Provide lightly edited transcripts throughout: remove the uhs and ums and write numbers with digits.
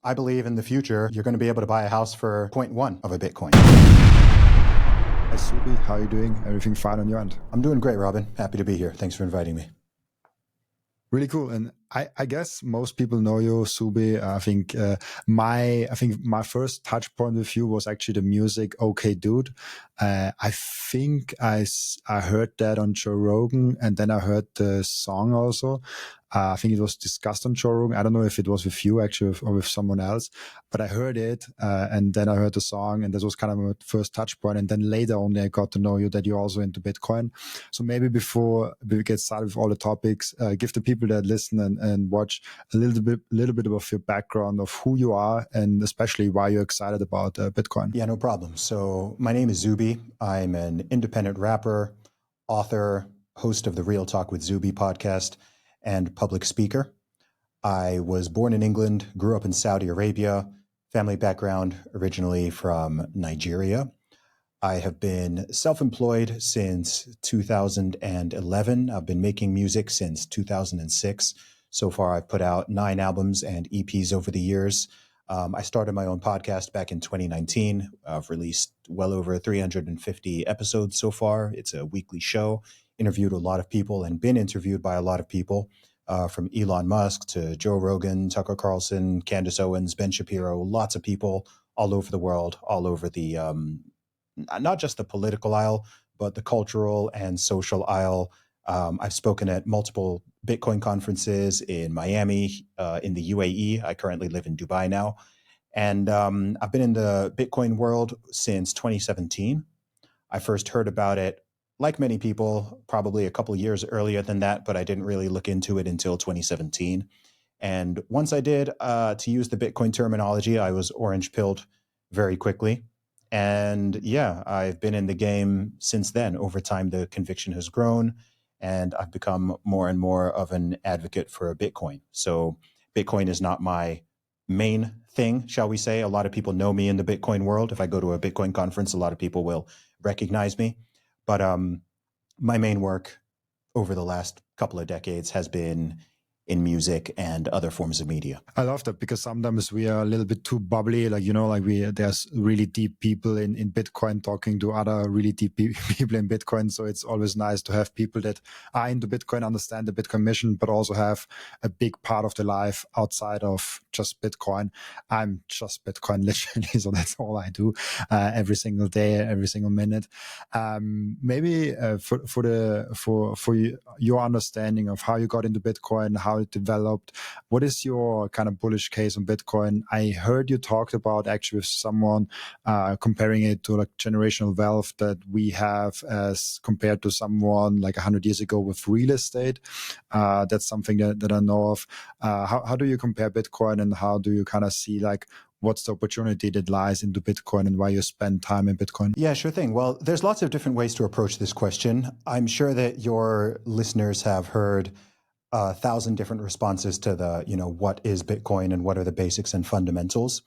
I believe in the future, you're going to be able to buy a house for zero point 0.1 of a Bitcoin. Hi, Zuby. How are you doing? Everything fine on your end? I'm doing great, Robin. Happy to be here. Thanks for inviting me. Really cool. And I guess most people know you, Zuby. I think my first touch point with you was actually the music "Okay Dude." I think I heard that on Joe Rogan, and then I heard the song also. I think it was discussed on Joe Rogan. I don't know if it was with you actually or with someone else, but I heard it, and then I heard the song, and that was kind of my first touch point. And then later only I got to know you that you're also into Bitcoin. So maybe before we get started with all the topics, give the people that listen and watch a little bit of your background of who you are and especially why you're excited about Bitcoin. Yeah, no problem. So my name is Zuby. I'm an independent rapper, author, host of the Real Talk with Zuby podcast, and public speaker. I was born in England, grew up in Saudi Arabia, family background originally from Nigeria. I have been self-employed since 2011. I've been making music since 2006. So far, I've put out 9 albums and EPs over the years. I started my own podcast back in 2019. I've released well over 350 episodes so far. It's a weekly show, interviewed a lot of people and been interviewed by a lot of people, from Elon Musk to Joe Rogan, Tucker Carlson, Candace Owens, Ben Shapiro, lots of people all over the world, all over the not just the political aisle, but the cultural and social aisle. I've spoken at multiple Bitcoin conferences in Miami, in the UAE. I currently live in Dubai now. And I've been in the Bitcoin world since 2017. I first heard about it, like many people, probably a couple of years earlier than that, but I didn't really look into it until 2017. And once I did, to use the Bitcoin terminology, I was orange pilled very quickly. And yeah, I've been in the game since then. Over time, the conviction has grown, and I've become more and more of an advocate for Bitcoin. So Bitcoin is not my main thing, shall we say. A lot of people know me in the Bitcoin world. If I go to a Bitcoin conference, a lot of people will recognize me. But my main work over the last couple of decades has been in music and other forms of media. I love that because sometimes we are a little bit too bubbly, there's really deep people in Bitcoin talking to other really deep people in Bitcoin. So it's always nice to have people that are into Bitcoin, understand the Bitcoin mission, but also have a big part of their life outside of just Bitcoin. I'm just Bitcoin literally, so that's all I do every single day, every single minute. Maybe for your understanding of how you got into Bitcoin, how it developed, what is your kind of bullish case on Bitcoin? I heard you talked about actually with someone comparing it to like generational wealth that we have as compared to someone like 100 years ago with real estate. That's something that I know of. How do you compare Bitcoin and how do you kind of see like what's the opportunity that lies into Bitcoin and why you spend time in Bitcoin? Yeah, sure thing. Well, there's lots of different ways to approach this question. I'm sure that your listeners have heard 1,000 different responses to the, what is Bitcoin and what are the basics and fundamentals.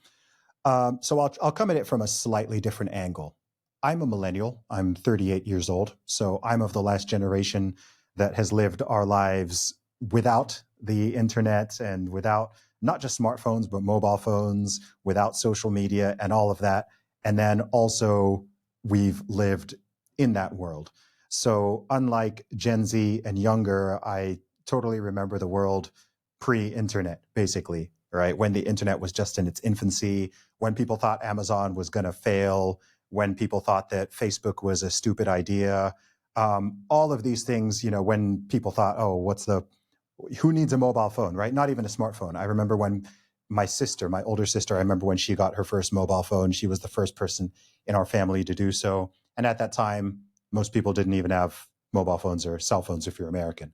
So I'll come at it from a slightly different angle. I'm a millennial. I'm 38 years old. So I'm of the last generation that has lived our lives without the internet and without not just smartphones, but mobile phones, without social media and all of that. And then also we've lived in that world. So unlike Gen Z and younger, I totally remember the world pre-internet, basically, right? When the internet was just in its infancy, when people thought Amazon was going to fail, when people thought that Facebook was a stupid idea, all of these things, when people thought, oh, who needs a mobile phone, right? Not even a smartphone. I remember when my older sister, I remember when she got her first mobile phone, she was the first person in our family to do so. And at that time, most people didn't even have mobile phones or cell phones if you're American.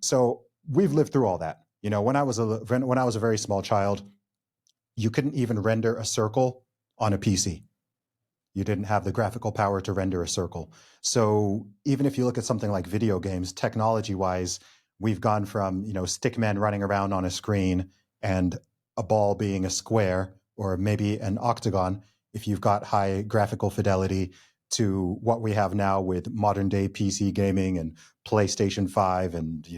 So we've lived through all that. When I was a very small child, you couldn't even render a circle on a PC. You didn't have the graphical power to render a circle. So even if you look at something like video games, technology-wise, we've gone from, stickmen running around on a screen and a ball being a square or maybe an octagon if you've got high graphical fidelity, to what we have now with modern day PC gaming and PlayStation 5 and,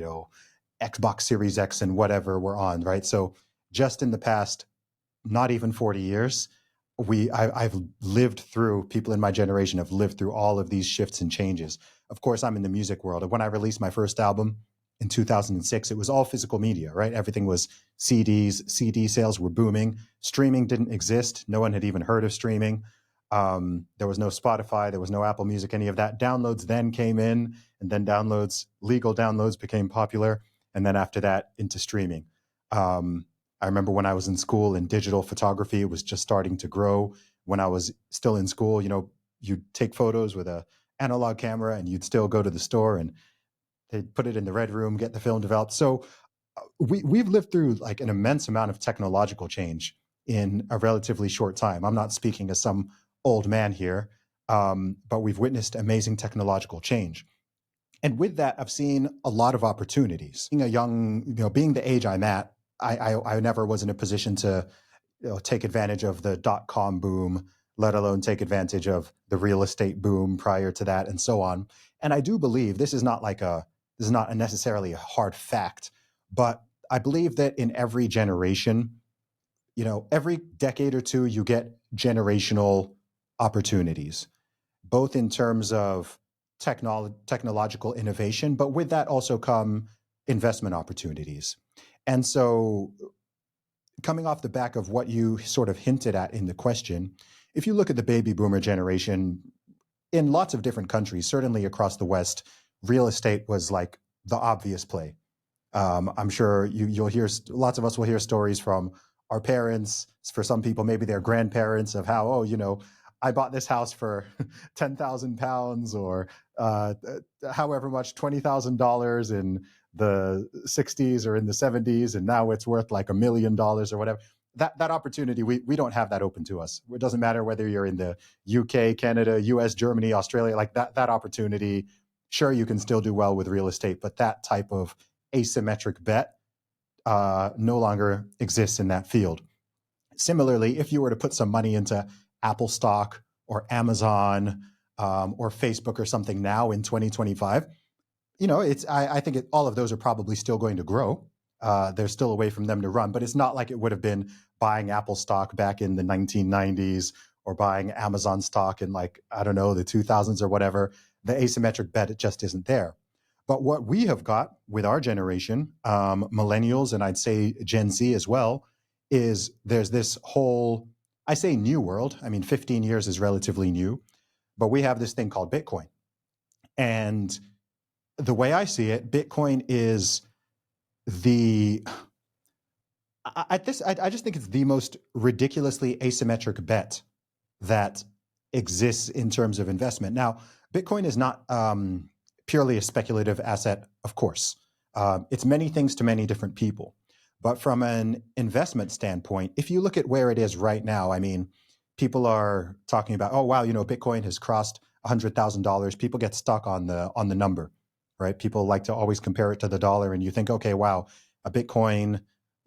Xbox Series X and whatever we're on, right? So just in the past not even 40 years, I've lived through, people in my generation have lived through all of these shifts and changes. Of course, I'm in the music world. And when I released my first album in 2006, it was all physical media, right? Everything was CDs. CD sales were booming. Streaming didn't exist. No one had even heard of streaming. There was no Spotify. There was no Apple Music, any of that. Downloads then came in, and then legal downloads became popular. And then after that, into streaming. I remember when I was in school in digital photography, it was just starting to grow. When I was still in school, you'd take photos with a analog camera and you'd still go to the store and they'd put it in the red room, get the film developed. So we've lived through like an immense amount of technological change in a relatively short time. I'm not speaking as some old man here, but we've witnessed amazing technological change. And with that, I've seen a lot of opportunities. Being a young, being the age I'm at, I never was in a position to take advantage of the .com boom, let alone take advantage of the real estate boom prior to that, and so on. And I do believe this is not necessarily a hard fact, but I believe that in every generation, every decade or two, you get generational opportunities, both in terms of technological innovation, but with that also come investment opportunities. And so, coming off the back of what you sort of hinted at in the question, if you look at the baby boomer generation in lots of different countries, certainly across the West, real estate was like the obvious play. I'm sure you'll hear, lots of us will hear stories from our parents, for some people, maybe their grandparents, of how, I bought this house for £10,000 or however much, $20,000 in the 60s or in the 70s, and now it's worth like $1 million or whatever. That opportunity, we don't have that open to us. It doesn't matter whether you're in the UK, Canada, US, Germany, Australia, like that opportunity. Sure, you can still do well with real estate, but that type of asymmetric bet no longer exists in that field. Similarly, if you were to put some money into Apple stock or Amazon or Facebook or something now in 2025, I think all of those are probably still going to grow. There's still a way from them to run, but it's not like it would have been buying Apple stock back in the 1990s or buying Amazon stock in the 2000s or whatever. The asymmetric bet, it just isn't there. But what we have got with our generation, millennials, and I'd say Gen Z as well, is there's this whole, I say new world. I mean, 15 years is relatively new, but we have this thing called Bitcoin. And the way I see it, Bitcoin is I just think it's the most ridiculously asymmetric bet that exists in terms of investment. Now, Bitcoin is not purely a speculative asset, of course. It's many things to many different people. But from an investment standpoint, if you look at where it is right now, I mean, people are talking about, oh, wow, Bitcoin has crossed $100,000. People get stuck on the number, right? People like to always compare it to the dollar, and you think, okay, wow, a Bitcoin,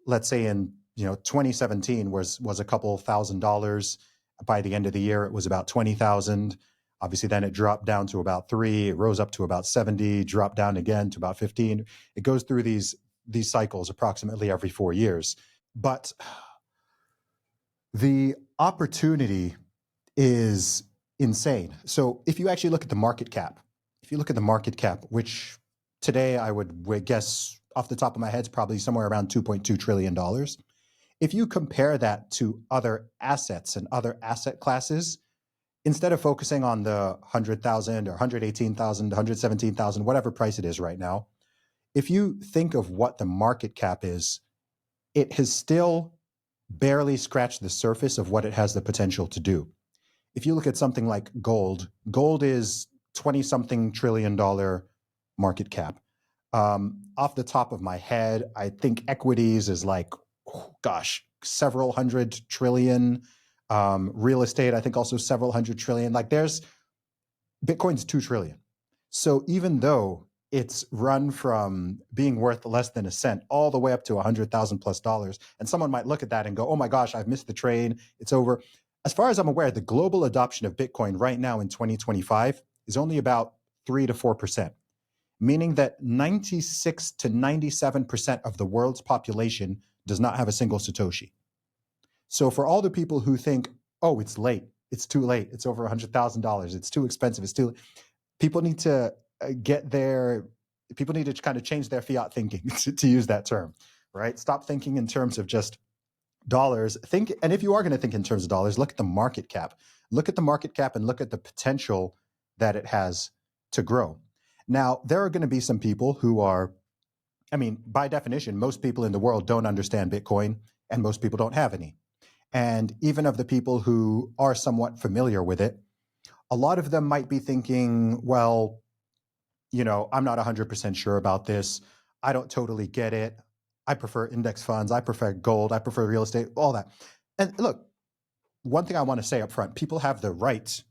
let's say in 2017 was a couple $1,000. By the end of the year, it was about 20,000. Obviously, then it dropped down to about 3. It rose up to about 70, dropped down again to about 15. It goes through these cycles approximately every 4 years. But the opportunity is insane. So if you actually look at the market cap, which today I would guess off the top of my head is probably somewhere around $2.2 trillion. If you compare that to other assets and other asset classes, instead of focusing on the 100,000 or 118,000, 117,000, whatever price it is right now, if you think of what the market cap is, it has still barely scratched the surface of what it has the potential to do. If you look at something like gold is $20-something trillion market cap. Off the top of my head, I think equities is several hundred trillion. Real estate, I think also several hundred trillion. Bitcoin's 2 trillion. So even though it's run from being worth less than a cent all the way up to $100,000+, and someone might look at that and go, oh my gosh, I've missed the train, it's over. As far as I'm aware, the global adoption of Bitcoin right now in 2025 is only about 3 to 4%, meaning that 96 to 97% of the world's population does not have a single Satoshi. So for all the people who think, oh, it's late, it's too late, it's over $100,000, it's too expensive, it's too, people need to get their, people need to kind of change their fiat thinking to use that term, right? Stop thinking in terms of just dollars. Think, and if you are going to think in terms of dollars, look at the market cap. Look at the market cap and look at the potential that it has to grow. Now, there are going to be some people who are, I mean, by definition, most people in the world don't understand Bitcoin, and most people don't have any. And even of the people who are somewhat familiar with it, a lot of them might be thinking, well, you know, I'm not 100% sure about this. I don't totally get it. I prefer index funds. I prefer gold. I prefer real estate, all that. And look, one thing I want to say up front, people have the right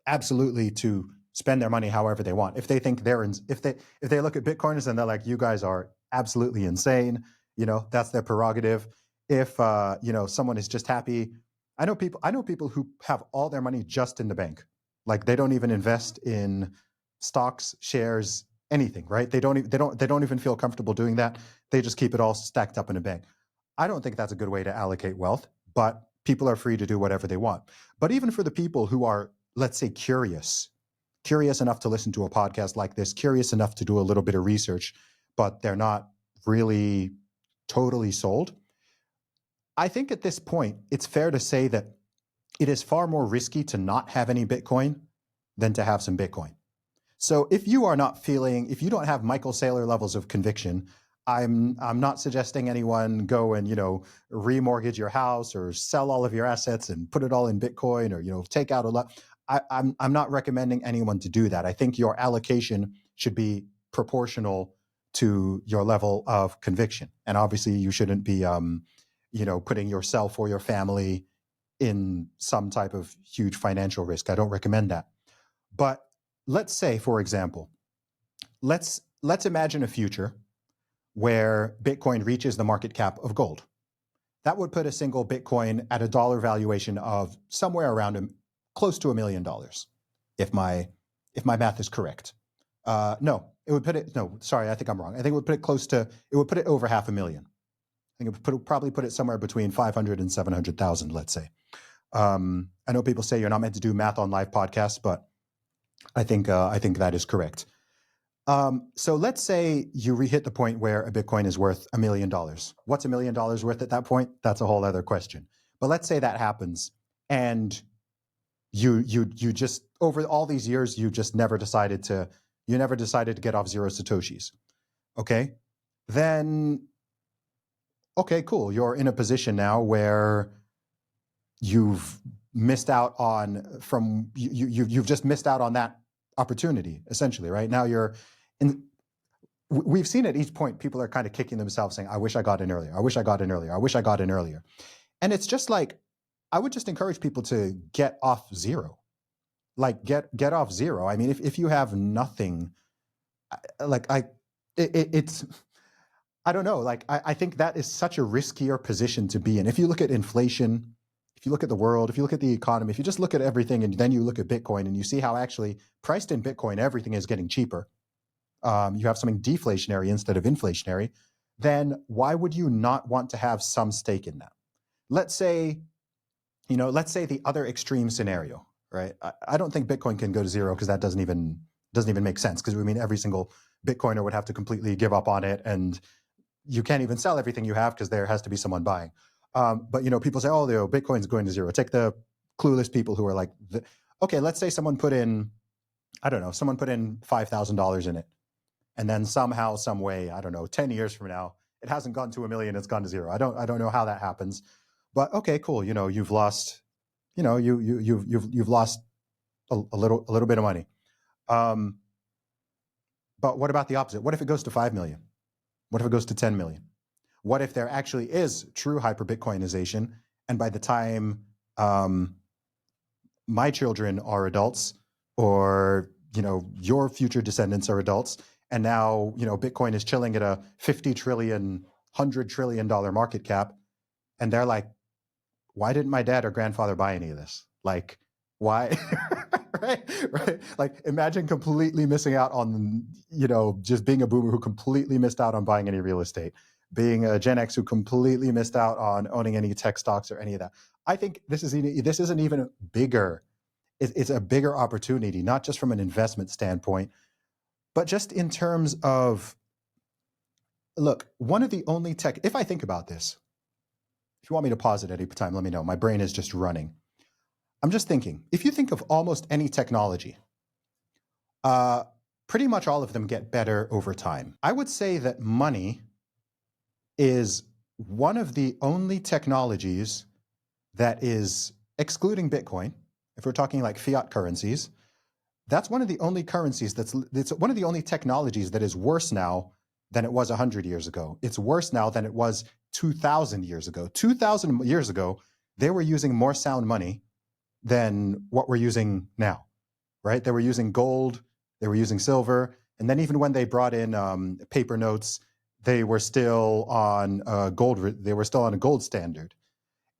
absolutely to spend their money however they want. If they think if they look at Bitcoiners and they're like, you guys are absolutely insane, you know, that's their prerogative. If you know, someone is just happy, I know people who have all their money just in the bank. Like they don't even invest in stocks, shares, anything, right? They don't even feel comfortable doing that. They just keep it all stacked up in a bank. I don't think that's a good way to allocate wealth, but people are free to do whatever they want. But even for the people who are, let's say, curious enough to listen to a podcast like this, curious enough to do a little bit of research, but they're not really totally sold, I think at this point, it's fair to say that it is far more risky to not have any Bitcoin than to have some Bitcoin. So if you are not feeling, if you don't have Michael Saylor levels of conviction, I'm not suggesting anyone go and, you know, remortgage your house or sell all of your assets and put it all in Bitcoin, or, you know, take out a lot. I'm not recommending anyone to do that. I think your allocation should be proportional to your level of conviction. And obviously you shouldn't be, you know, putting yourself or your family in some type of huge financial risk. I don't recommend that. But let's say, for example, let's imagine a future where Bitcoin reaches the market cap of gold. That would put a single Bitcoin at a dollar valuation of somewhere around close to $1 million, if my math is correct. No, it would put it. No, sorry, I think I'm wrong. I think it would put it close to. It would put it over $500,000. I think it would probably put it somewhere between 500 and 700,000. Let's say. I know people say you're not meant to do math on live podcasts, but I think that is correct. So let's say you hit the point where a Bitcoin is worth $1 million. What's $1 million worth at that point? That's a whole other question. But let's say that happens, and you just, over all these years, you just never decided to get off zero Satoshis. Okay, then okay, cool. You're in a position now where you've missed out on you've just missed out on that opportunity, essentially, right? Now you're in. We've seen at each point people are kind of kicking themselves, saying, "I wish I got in earlier. I wish I got in earlier. I wish I got in earlier." And it's just like, I would just encourage people to get off zero, like get off zero. I mean, if you have nothing, it's. I don't know. Like, I think that is such a riskier position to be in. If you look at inflation, if you look at the world, if you look at the economy, if you just look at everything and then you look at Bitcoin and you see how actually priced in Bitcoin, everything is getting cheaper. You have something deflationary instead of inflationary. Then why would you not want to have some stake in that? Let's say the other extreme scenario, right? I don't think Bitcoin can go to zero, because that doesn't even make sense. Because I mean, every single Bitcoiner would have to completely give up on it, and you can't even sell everything you have because there has to be someone buying. But you know, people say, "Oh, Bitcoin's going to zero." Take the clueless people who are like, "Okay, let's say someone put in, I don't know, someone put in $5,000 in it, and then somehow, some way, I don't know, 10 years from now, it hasn't gone to $1 million; it's gone to zero. I don't know how that happens, but okay, cool. You know, you've lost, you know, you've lost a little bit of money. But what about the opposite? What if it goes to 5 million? What if it goes to 10 million? What if there actually is true hyper-Bitcoinization, and by the time my children are adults, or you know, your future descendants are adults, and now, you know, Bitcoin is chilling at a 50 trillion, $100 trillion market cap, and they're like, why didn't my dad or grandfather buy any of this? Like, why? right? Like, imagine completely missing out on, you know, just being a boomer who completely missed out on buying any real estate. being a Gen X who completely missed out on owning any tech stocks or any of that. I think this is an even bigger. It's a bigger opportunity, not just from an investment standpoint, but just in terms of, look, one of the only tech. If I think about this, if you want me to pause at any time, let me know. My brain is just running. I'm just thinking. If you think of almost any technology, pretty much all of them get better over time. I would say that money is one of the only technologies that is, excluding Bitcoin, if we're talking like fiat currencies, that's one of the only currencies it's one of the only technologies that is worse now than it was 100 years ago. It's worse now than it was 2,000 years ago. 2,000 years ago, they were using more sound money than what we're using now, right? They were using gold, they were using silver, and then even when they brought in paper notes, they were still on They were still on a gold standard,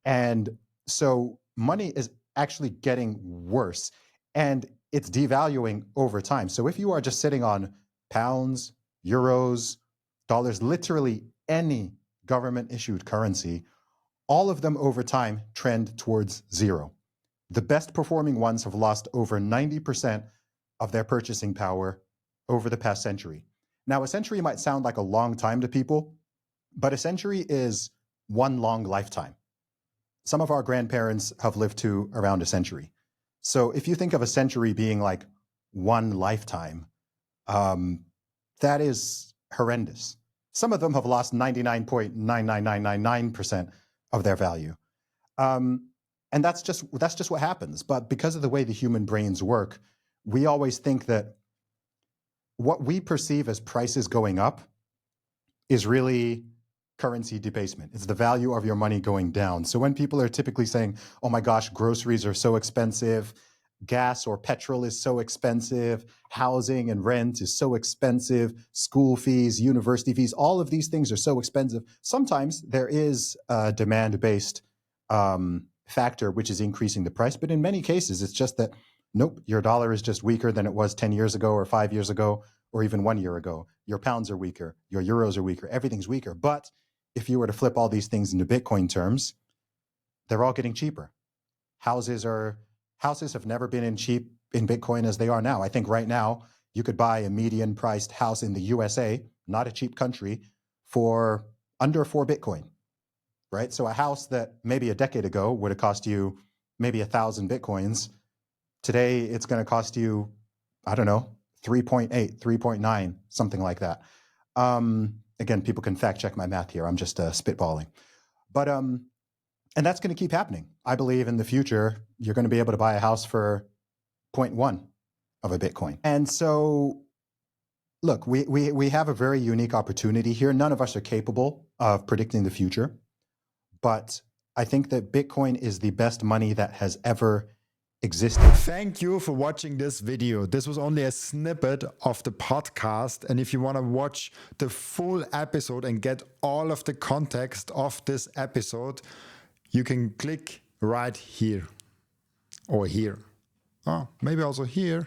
and so money is actually getting worse, and it's devaluing over time. So if you are just sitting on pounds, euros, dollars, literally any government issued currency, all of them over time trend towards zero. The best performing ones have lost over 90% of their purchasing power over the past century. Now, a century might sound like a long time to people, but a century is one long lifetime. Some of our grandparents have lived to around a century. So if you think of a century being like one lifetime, that is horrendous. Some of them have lost 99.99999% of their value. And that's just what happens. But because of the way the human brains work, we always think that what we perceive as prices going up is really currency debasement. It's the value of your money going down. So when people are typically saying, oh my gosh, groceries are so expensive, gas or petrol is so expensive, housing and rent is so expensive, school fees, university fees, all of these things are so expensive. Sometimes there is a demand-based factor which is increasing the price, but in many cases it's just that, nope, your dollar is just weaker than it was 10 years ago or 5 years ago or even 1 year ago. Your pounds are weaker, your euros are weaker, everything's weaker. But if you were to flip all these things into Bitcoin terms, they're all getting cheaper. Houses have never been in cheap in Bitcoin as they are now. I think right now you could buy a median priced house in the USA, not a cheap country, for under 4 Bitcoin, right? So a house that maybe a decade ago would have cost you maybe 1,000 Bitcoins, today it's going to cost you, I don't know, 3.8, 3.9, something like that. Again, people can fact check my math here. I'm just spitballing. But and that's going to keep happening. I believe in the future, you're going to be able to buy a house for 0.1 of a Bitcoin. And so, look, we have a very unique opportunity here. None of us are capable of predicting the future. But I think that Bitcoin is the best money that has ever existed. Thank you for watching this video. This was only a snippet of the podcast. And if you want to watch the full episode and get all of the context of this episode, you can click right here or here. Oh, maybe also here.